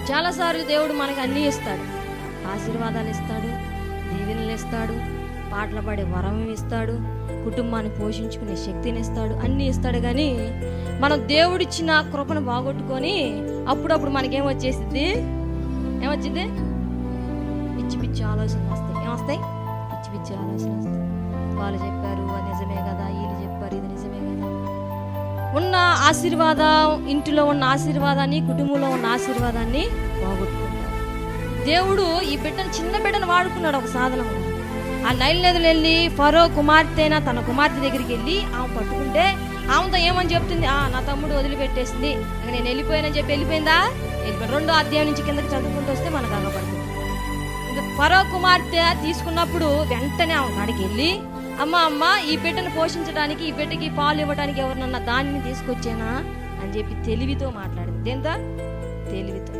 చాలాసార్లు దేవుడు మనకు అన్నీ ఇస్తాడు. ఆశీర్వాదాలు ఇస్తాడు, దీవెనలు ఇస్తాడు, పాటలు పాడే వరం ఇస్తాడు, కుటుంబాన్ని పోషించుకునే శక్తిని ఇస్తాడు, అన్నీ ఇస్తాడు. కానీ మనం దేవుడిచ్చిన కృపను బాగొట్టుకొని అప్పుడప్పుడు మనకేమొచ్చేసిద్ది, ఏమొచ్చింది? పిచ్చి పిచ్చి ఆలోచనలు వస్తాయి. ఏమొస్తాయి? పిచ్చి పిచ్చి ఆలోచనలు వస్తాయి. వాళ్ళు చెప్పారు అది నిజమే కదా, వీళ్ళు చెప్పారు ఇది నిజమే కదా. ఉన్న ఆశీర్వాదం, ఇంటిలో ఉన్న ఆశీర్వాదాన్ని, కుటుంబంలో ఉన్న ఆశీర్వాదాన్ని బాగొట్టుకుంటారు. దేవుడు ఈ బిడ్డను, చిన్న బిడ్డను వాడుకున్నాడు ఒక సాధనంగా. ఆ నైల్ నదిలో వెళ్ళి ఫరో కుమార్తె అయినా తన కుమార్తె దగ్గరికి వెళ్ళి ఆమె పట్టుకుంటే ఆమెతో ఏమని చెప్తుంది? నా తమ్ముడు వదిలిపెట్టేసింది, ఇక నేను వెళ్ళిపోయానని చెప్పి వెళ్ళిపోయిందా? వెళ్ళిపోయి 2వ అధ్యాయం నుంచి కిందకి చదువుకుంటూ వస్తే మనకు అగపడుతుంది. ఇంకా ఫరో కుమార్తె తీసుకున్నప్పుడు వెంటనే ఆమె కాడికి వెళ్ళి, అమ్మ ఈ బిడ్డను పోషించడానికి, ఈ బిడ్డకి పాలు ఇవ్వడానికి ఎవరినన్నా దానిని తీసుకొచ్చానా అని చెప్పి తెలివితో మాట్లాడింది. దేంతో? తెలివితో.